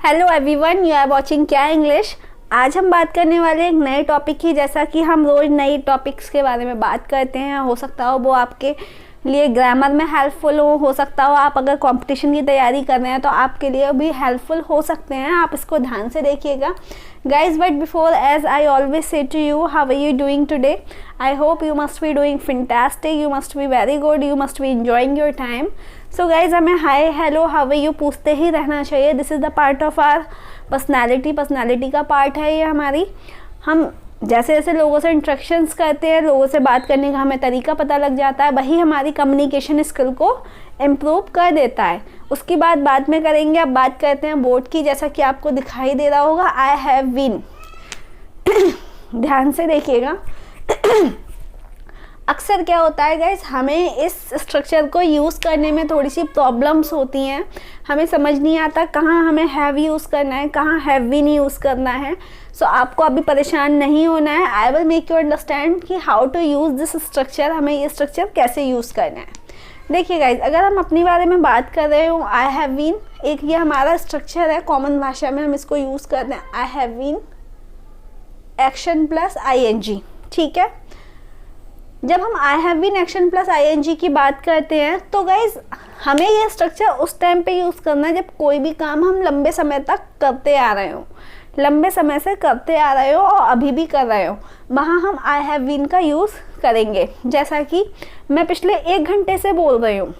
Hello everyone, you are watching क्या English. आज हम बात करने वाले एक नए टॉपिक की। जैसा कि हम रोज़ नई टॉपिक्स के बारे में बात करते हैं, हो सकता हो वो आपके लिए ग्रामर में हेल्पफुल हो सकता हो आप अगर कंपटीशन की तैयारी कर रहे हैं तो आपके लिए भी हेल्पफुल हो सकते हैं। आप इसको ध्यान से देखिएगा guys. But before, as I always say to you, how are you doing today? I hope you must be doing fantastic, you must be very good, you must be enjoying your time. So guys, हमें hi hello how are you पूछते ही रहना चाहिए। This is the part of our personality का part है ये हमारी। हम जैसे जैसे लोगों से इंट्रैक्शंस करते हैं, लोगों से बात करने का हमें तरीका पता लग जाता है, वही हमारी कम्युनिकेशन स्किल को इम्प्रूव कर देता है। उसकी बात बाद में करेंगे। अब बात करते हैं बोर्ड की। जैसा कि आपको दिखाई दे रहा होगा, आई हैव बीन ध्यान से देखिएगा। अक्सर क्या होता है गाइस, हमें इस स्ट्रक्चर को यूज़ करने में थोड़ी सी प्रॉब्लम्स होती हैं। हमें समझ नहीं आता कहाँ हमें हैव यूज़ करना है, कहाँ हैव बीन यूज़ करना है। सो आपको अभी परेशान नहीं होना है। I will make you understand कि how to use this structure, हमें ये स्ट्रक्चर कैसे यूज़ करना है। देखिए गाइज, अगर हम अपने बारे में बात कर रहे हो, आई हैव बीन एक ये हमारा स्ट्रक्चर है, कॉमन भाषा में हम इसको यूज़ करते हैं। I have been action plus I N G, ठीक है। जब हम I have been action plus I N G की बात करते हैं तो गाइज हमें ये स्ट्रक्चर उस टाइम पे यूज़ करना है जब कोई भी काम हम लंबे समय तक करते आ रहे हो, लंबे समय से करते आ रहे हो और अभी भी कर रहे हो, वहाँ हम आई हैव बीन का यूज़ करेंगे। जैसा कि मैं पिछले 1 घंटे से बोल रही हूँ,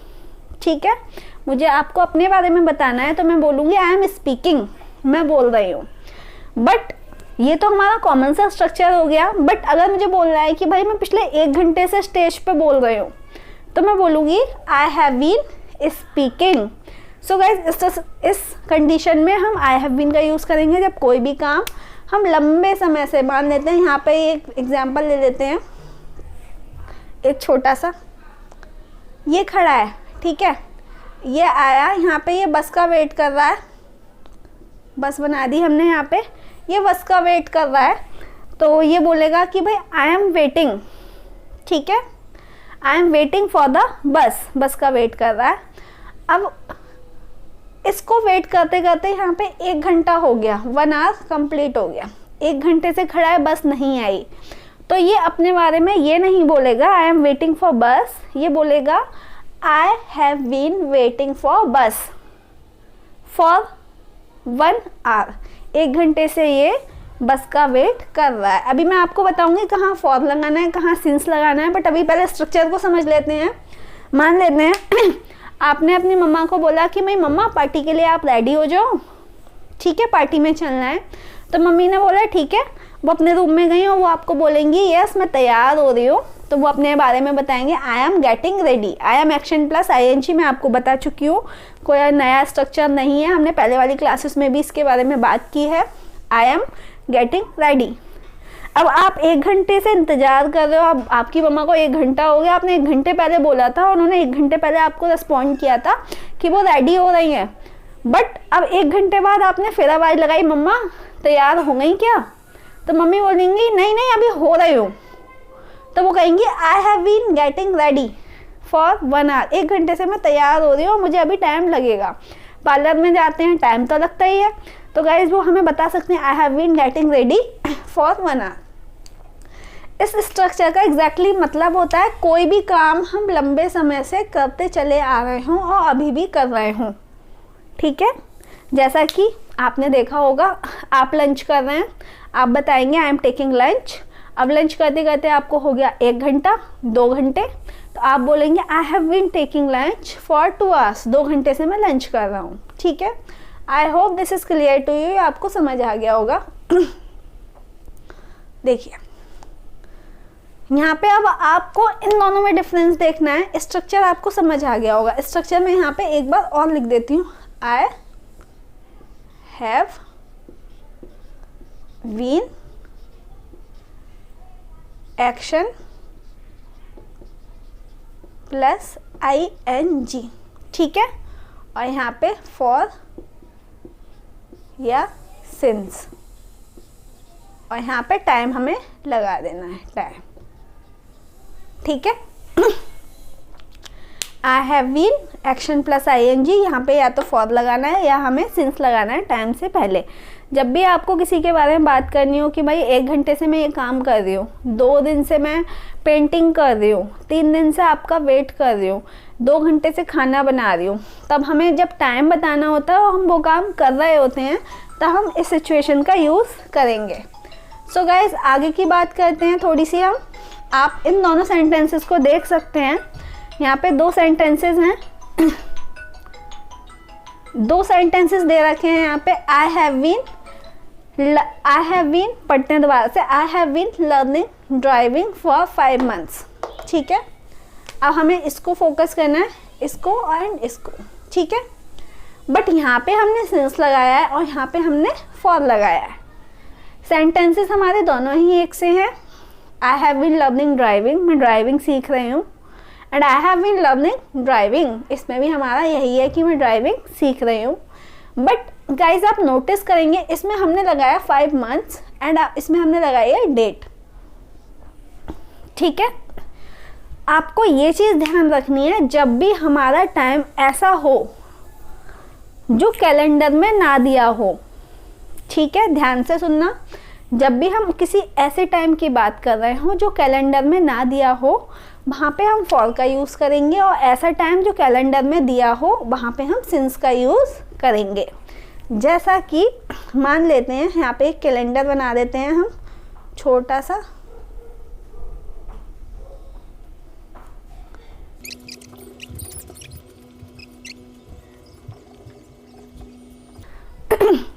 ठीक है, मुझे आपको अपने बारे में बताना है तो मैं बोलूँगी आई एम स्पीकिंग, मैं बोल रही हूँ। बट ये तो हमारा कॉमन सा स्ट्रक्चर हो गया। बट अगर मुझे बोलना है कि भाई मैं पिछले 1 घंटे से स्टेज पे बोल रही हूँ तो मैं बोलूँगी I have been speaking. So guys, इस कंडीशन में हम आई हैव बीन का यूज़ करेंगे जब कोई भी काम हम लंबे समय से, मान लेते हैं यहाँ पे एक एग्जांपल ले लेते हैं, एक छोटा सा, ये खड़ा है, ठीक है, ये आया यहाँ पे, ये बस का वेट कर रहा है, बस बना दी हमने यहाँ पे, ये बस का वेट कर रहा है। तो ये बोलेगा कि भाई आई एम वेटिंग, ठीक है, आई am waiting for the bus, बस का वेट कर रहा है। अब इसको वेट करते करते यहाँ पे 1 घंटा हो गया, 1 आवर कंप्लीट हो गया। 1 घंटे से खड़ा है, बस नहीं आई, तो ये अपने बारे में ये नहीं बोलेगा I am waiting for bus, ये बोलेगा I have been waiting for bus for 1 hour. 1 घंटे से ये बस का वेट कर रहा है। अभी मैं आपको बताऊंगी कहाँ फॉर लगाना है, कहाँ सिंस लगाना है, बट अभी पहले स्ट्रक्चर को समझ लेते हैं। मान लेते हैं आपने अपनी मम्मा को बोला कि भाई मम्मा पार्टी के लिए आप रेडी हो जाओ, ठीक है, पार्टी में चलना है। तो मम्मी ने बोला ठीक है, वो अपने रूम में गई और वो आपको बोलेंगी यस मैं तैयार हो रही हूँ। तो वो अपने बारे में बताएंगे I am getting ready. I am action plus I N G मैं आपको बता चुकी हूँ, कोई नया स्ट्रक्चर नहीं है, हमने पहले वाली क्लासेस में भी इसके बारे में बात की है। आई एम गेटिंग रेडी। अब आप 1 घंटे से इंतज़ार कर रहे हो, अब आपकी मम्मा को 1 घंटा हो गया, आपने 1 घंटे पहले बोला था, उन्होंने 1 घंटे पहले आपको रिस्पॉन्ड किया था कि वो रेडी हो रही हैं। बट अब 1 घंटे बाद आपने फिर आवाज़ लगाई मम्मा तैयार हो गई क्या? तो मम्मी बोलेंगी नहीं नहीं अभी हो रही हूँ। तो वो कहेंगी I have been getting ready for 1 hour. 1 घंटे से मैं तैयार हो रही हूँ, मुझे अभी टाइम लगेगा। पार्लर में जाते हैं, टाइम तो लगता ही है। तो गाइज वो हमें बता सकते हैं I have been getting ready for 1 hour. इस स्ट्रक्चर का एग्जैक्टली मतलब होता है कोई भी काम हम लंबे समय से करते चले आ रहे हों और अभी भी कर रहे हों, ठीक है। जैसा कि आपने देखा होगा, आप लंच कर रहे हैं, आप बताएंगे आई एम टेकिंग लंच। अब लंच करते करते आपको हो गया 1 घंटा, 2 घंटे, तो आप बोलेंगे I have been taking lunch for 2 hours. 2 घंटे से मैं लंच कर रहा हूँ, ठीक है। I hope this is clear to you, आपको समझ आ गया होगा। देखिए यहाँ पे अब आपको इन दोनों में डिफरेंस देखना है। स्ट्रक्चर आपको समझ आ गया होगा। स्ट्रक्चर में यहाँ पे एक बार और लिख देती हूँ, I have been action plus I N G, ठीक है, और यहाँ पे फॉर या सिंस, और यहाँ पे टाइम हमें लगा देना है, टाइम, ठीक है। I have been action plus ING, यहाँ पे या तो फॉर लगाना है या हमें सिंस लगाना है टाइम से पहले। जब भी आपको किसी के बारे में बात करनी हो कि भाई 1 घंटे से मैं ये काम कर रही हूँ, 2 दिन से मैं पेंटिंग कर रही हूँ, 3 दिन से आपका वेट कर रही हूँ, 2 घंटे से खाना बना रही हूँ, तब हमें जब टाइम बताना होता है और हम वो काम कर रहे होते हैं तब हम इस सिचुएशन का यूज़ करेंगे। सो गाइस, आगे की बात करते हैं थोड़ी सी हम। आप इन दोनों सेंटेंसेस को देख सकते हैं। यहाँ पे 2 सेंटेंसेस हैं, 2 सेंटेंसेस दे रखे हैं यहाँ पे। आई हैव बीन पढ़ते हैं दोबारा से, I have been learning driving for 5 months। ठीक है, अब हमें इसको फोकस करना है, इसको एंड इसको। ठीक है, बट यहाँ पे हमने सिंस लगाया है और यहाँ पे हमने फॉर लगाया है। सेंटेंसेस हमारे दोनों ही एक से हैं। I have been learning driving, मैं ड्राइविंग सीख रही हूँ, and I have been learning driving, इसमें भी हमारा यही है कि मैं ड्राइविंग सीख रही हूँ। बट गाइज, आप नोटिस करेंगे इसमें हमने लगाया 5 months एंड इसमें हमने लगाई है डेट। ठीक है, आपको ये चीज़ ध्यान रखनी है, जब भी हमारा टाइम ऐसा हो जो कैलेंडर में ना दिया हो। ठीक है, ध्यान से सुनना, जब भी हम किसी ऐसे टाइम की बात कर रहे हो जो कैलेंडर में ना दिया हो, वहाँ पे हम फॉर का यूज़ करेंगे, और ऐसा टाइम जो कैलेंडर में दिया हो वहाँ पे हम सिंस का यूज़ करेंगे। जैसा कि मान लेते हैं यहाँ पे एक कैलेंडर बना देते हैं हम छोटा सा।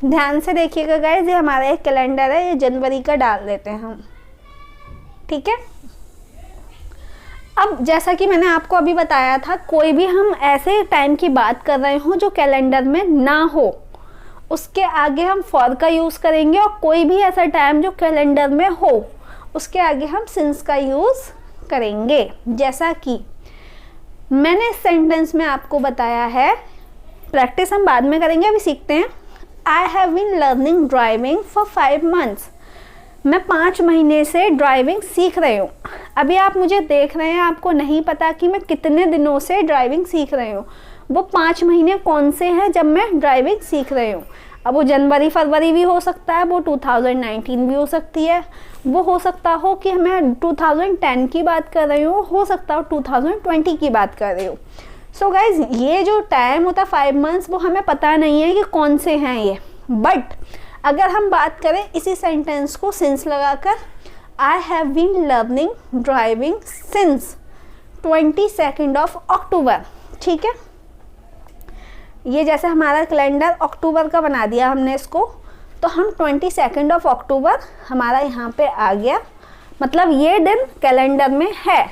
ध्यान से देखिएगा गाइस, ये हमारा एक कैलेंडर है, ये जनवरी का डाल देते हैं हम। ठीक है, अब जैसा कि मैंने आपको अभी बताया था, कोई भी हम ऐसे टाइम की बात कर रहे हो जो कैलेंडर में ना हो, उसके आगे हम फॉर का यूज़ करेंगे, और कोई भी ऐसा टाइम जो कैलेंडर में हो उसके आगे हम सिंस का यूज़ करेंगे। जैसा कि मैंने इस सेंटेंस में आपको बताया है, प्रैक्टिस हम बाद में करेंगे, अभी सीखते हैं। I have been learning driving for 5 months, मैं 5 महीने से ड्राइविंग सीख रही हूँ। अभी आप मुझे देख रहे हैं, आपको नहीं पता कि मैं कितने दिनों से ड्राइविंग सीख रही हूँ। वो 5 महीने कौन से हैं जब मैं ड्राइविंग सीख रही हूँ। अब वो जनवरी फरवरी भी हो सकता है, वो 2019 भी हो सकती है, वो हो सकता हो कि मैं 2010 की बात कर रही हूँ, हो सकता हो 2020 की बात कर रही हूँ। सो गाइज, ये जो टाइम होता है 5 months, वो हमें पता नहीं है कि कौन से हैं ये। बट अगर हम बात करें इसी सेंटेंस को सिंस लगाकर, I have been learning driving since 22 October. ठीक है, ये जैसे हमारा कैलेंडर अक्टूबर का बना दिया हमने इसको, तो हम 22 अक्टूबर हमारा यहाँ पे आ गया, मतलब ये दिन कैलेंडर में है,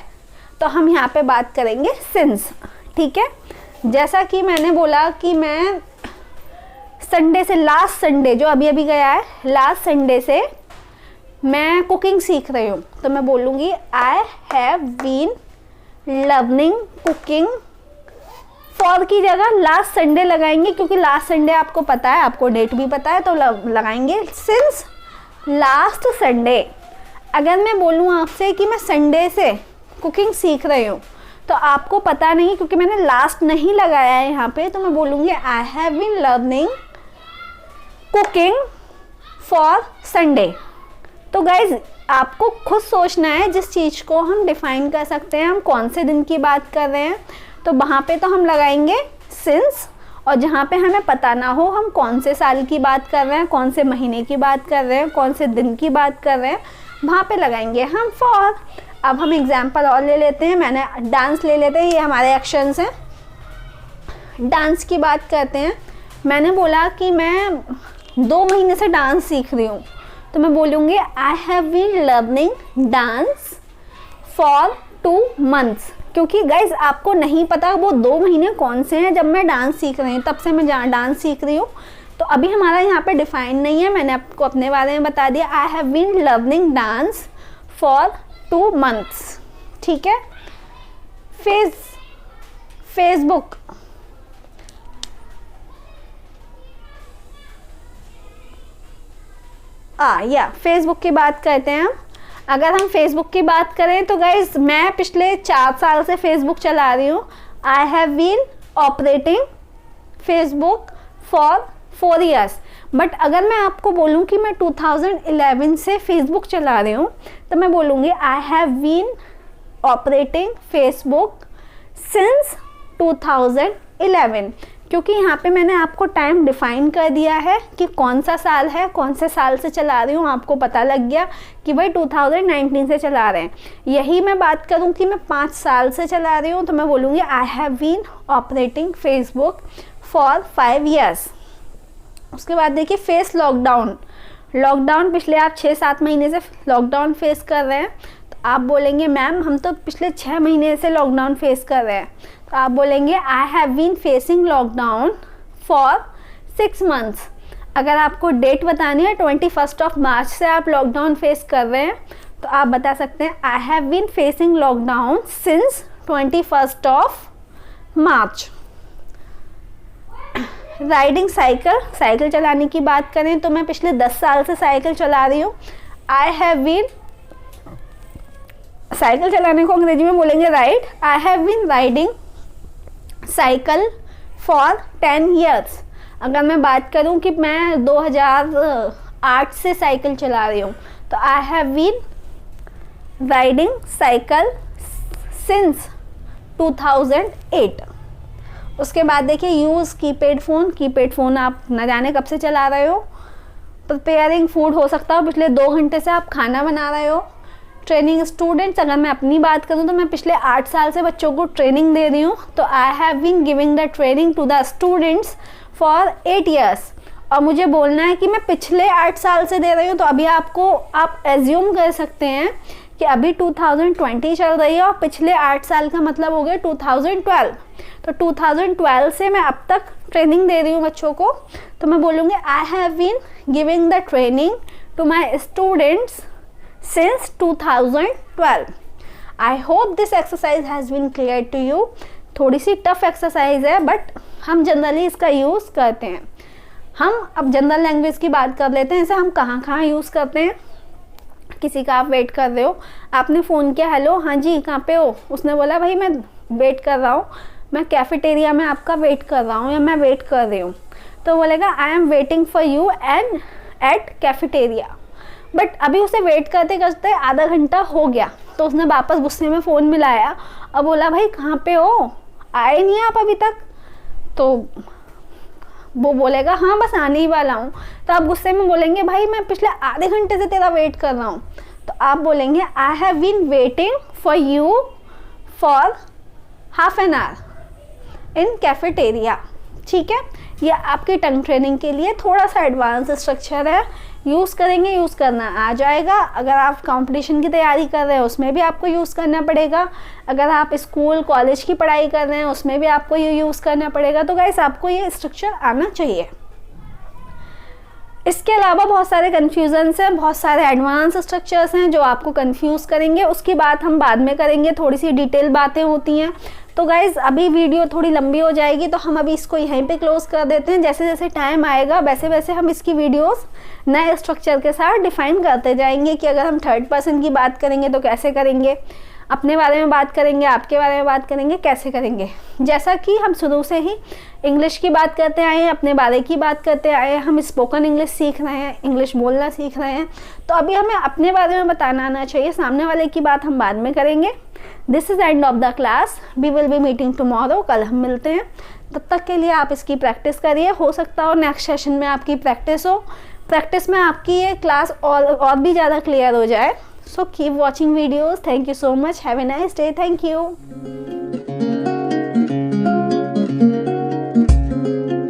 तो हम यहाँ पे बात करेंगे सिंस। ठीक है, जैसा कि मैंने बोला कि मैं संडे से, लास्ट संडे जो अभी अभी गया है, लास्ट संडे से मैं कुकिंग सीख रही हूँ, तो मैं बोलूँगी I have been learning cooking. For की जगह लास्ट संडे लगाएंगे, क्योंकि लास्ट संडे आपको पता है, आपको डेट भी पता है, तो लगाएंगे सिंस लास्ट संडे। अगर मैं बोलूँ आपसे कि मैं संडे से कुकिंग सीख रही हूँ, तो आपको पता नहीं, क्योंकि मैंने लास्ट नहीं लगाया है यहाँ पे, तो मैं बोलूँगी I have been learning cooking for Sunday. तो गाइज, आपको खुद सोचना है, जिस चीज़ को हम डिफाइन कर सकते हैं, हम कौन से दिन की बात कर रहे हैं, तो वहाँ पे तो हम लगाएंगे सिंस, और जहाँ पे हमें पता ना हो हम कौन से साल की बात कर रहे हैं, कौन से महीने की बात कर रहे हैं, कौन से दिन की बात कर रहे हैं, वहाँ पे लगाएंगे हम फॉर। अब हम एग्जाम्पल और ले लेते हैं, मैंने डांस ले लेते हैं, ये हमारे एक्शंस हैं। डांस की बात करते हैं, मैंने बोला कि मैं 2 महीने से डांस सीख रही हूँ, तो मैं बोलूँगी I have been learning dance for 2 months, क्योंकि गाइज आपको नहीं पता वो 2 महीने कौन से हैं जब मैं डांस सीख रही हूँ, तब से मैं डांस सीख रही हूँ, तो अभी हमारा यहाँ पे डिफाइन नहीं है। मैंने आपको अपने बारे में बता दिया, I have been learning dance for 2 months। ठीक है, फेसबुक, या फेसबुक की बात करते हैं हम। अगर हम फेसबुक की बात करें तो गाइज, मैं पिछले 4 साल से फेसबुक चला रही हूँ। I have been operating Facebook for 4 years। But अगर मैं आपको बोलूँ कि मैं 2011 से फेसबुक चला रही हूँ तो मैं बोलूँगी I have been operating Facebook since 2011, क्योंकि यहाँ पे मैंने आपको टाइम डिफाइन कर दिया है कि कौन सा साल है, कौन से साल से चला रही हूँ। आपको पता लग गया कि भाई 2019 से चला रहे हैं। यही मैं बात करूँ कि मैं 5 साल से चला रही हूँ तो मैं बोलूँगी I have been operating Facebook for 5 years। उसके बाद देखिए फेस लॉकडाउन पिछले आप 6-7 महीने से लॉकडाउन फेस कर रहे हैं तो आप बोलेंगे मैम हम तो पिछले 6 महीने से लॉकडाउन फेस कर रहे हैं, तो आप बोलेंगे I have been facing lockdown for 6 months। अगर आपको डेट बतानी है 21 मार्च से आप लॉकडाउन फेस कर रहे हैं तो आप बता सकते हैं I have been facing lockdown since 21 March. Riding cycle चलाने की बात करें तो मैं पिछले 10 साल से साइकिल चला रही हूँ। आई हैव बीन, साइकिल चलाने को अंग्रेजी में बोलेंगे ride. I have been riding cycle for 10 years। अगर मैं बात करूं कि मैं 2008 से साइकिल चला रही हूं तो I have been riding cycle since 2008। उसके बाद देखिए यूज़ कीपैड फ़ोन आप न जाने कब से चला रहे हो। प्रिपेयरिंग फूड हो सकता है पिछले 2 घंटे से आप खाना बना रहे हो। ट्रेनिंग स्टूडेंट्स, अगर मैं अपनी बात करूं तो मैं पिछले 8 साल से बच्चों को ट्रेनिंग दे रही हूं तो I have been giving the training to the students for 8 years। और मुझे बोलना है कि मैं पिछले 8 साल से दे रही हूँ तो अभी आप एज्यूम कर सकते हैं कि अभी 2020 चल रही है और पिछले 8 साल का मतलब हो गया 2012। तो 2012 से मैं अब तक ट्रेनिंग दे रही हूँ बच्चों को तो मैं बोलूँगी I have been giving the training to my students since 2012। I hope this exercise has been clear to you। थोड़ी सी टफ एक्सरसाइज है बट हम जनरली इसका यूज़ करते हैं। हम अब जनरल लैंग्वेज की बात कर लेते हैं, इसे हम कहाँ यूज़ करते हैं। किसी का आप वेट कर रहे हो, आपने फ़ोन किया, हेलो हाँ जी कहाँ पे हो, उसने बोला भाई मैं वेट कर रहा हूँ, मैं कैफेटेरिया में आपका वेट कर रहा हूँ या मैं वेट कर रही हूँ, तो बोलेगा I am waiting for you and at cafeteria. But अभी उसे वेट करते करते आधा घंटा हो गया तो उसने वापस गुस्से में फ़ोन मिलाया और बोला भाई कहाँ पे हो, आए नहीं आप अभी तक। तो वो बोलेगा हाँ बस आने ही वाला हूँ। तो आप गुस्से में बोलेंगे भाई मैं पिछले आधे घंटे से तेरा वेट कर रहा हूँ, तो आप बोलेंगे I have been waiting for you for half an hour in cafeteria. ठीक है, ये आपकी टंग ट्रेनिंग के लिए थोड़ा सा एडवांस स्ट्रक्चर है, यूज़ करेंगे, यूज़ करना आ जाएगा। अगर आप कंपटीशन की तैयारी कर रहे हैं उसमें भी आपको यूज़ करना पड़ेगा, अगर आप स्कूल कॉलेज की पढ़ाई कर रहे हैं उसमें भी आपको ये यूज़ करना पड़ेगा। तो गाइस आपको ये स्ट्रक्चर आना चाहिए। इसके अलावा बहुत सारे कन्फ्यूजन्स हैं, बहुत सारे एडवांस स्ट्रक्चर्स हैं जो आपको कंफ्यूज करेंगे, उसकी बात हम बाद में करेंगे, थोड़ी सी डिटेल बातें होती हैं। तो गाइज़ अभी वीडियो थोड़ी लंबी हो जाएगी तो हम अभी इसको यहीं पे क्लोज कर देते हैं। जैसे जैसे टाइम आएगा वैसे वैसे हम इसकी वीडियोस नए स्ट्रक्चर के साथ डिफाइन करते जाएंगे कि अगर हम 3rd पर्सन की बात करेंगे तो कैसे करेंगे, अपने बारे में बात करेंगे, आपके बारे में बात करेंगे, कैसे करेंगे। जैसा कि हम शुरू से ही इंग्लिश की बात करते आए हैं, अपने बारे की बात करते आए हैं, हम स्पोकन इंग्लिश सीख रहे हैं, इंग्लिश बोलना सीख रहे हैं, तो अभी हमें अपने बारे में बताना आना चाहिए, सामने वाले की बात हम बाद में करेंगे। This is end of the class, we will be meeting tomorrow, कल हम मिलते हैं। तब तक के लिए आप इसकी प्रैक्टिस करिए, हो सकता हो नेक्स्ट सेशन में आपकी प्रैक्टिस हो, प्रैक्टिस में आपकी ये क्लास और भी ज़्यादा क्लियर हो जाए। So keep watching videos. Thank you so much. Have a nice day. Thank you.